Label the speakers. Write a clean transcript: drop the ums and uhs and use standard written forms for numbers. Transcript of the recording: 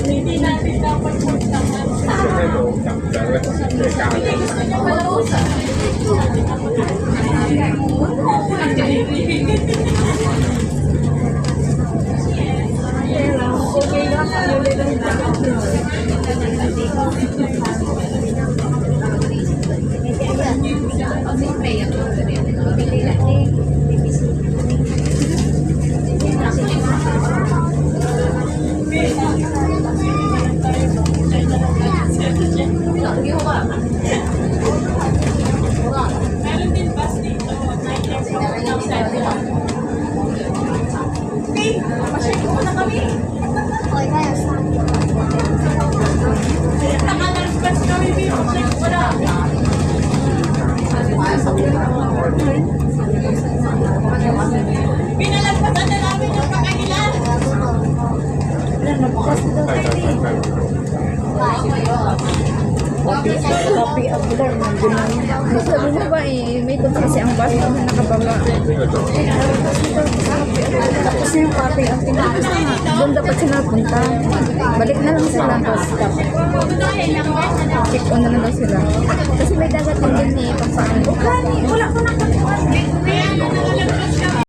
Speaker 1: Hindi natin dapat puntahan. Meron din bus dito. Okay, masyado ko na kami. Nakalas bus kami dito. Wala. Pinalagpasan na namin yung pakahilan.
Speaker 2: Copy of the sabi mo ba may doon kasi ang bus na nakababa. Tapos yung copy of the doon dapat sila punta. Balik na lang sila bus stop. Check on na lang sila. Kasi may dagat din eh. Paano? Wala ko na.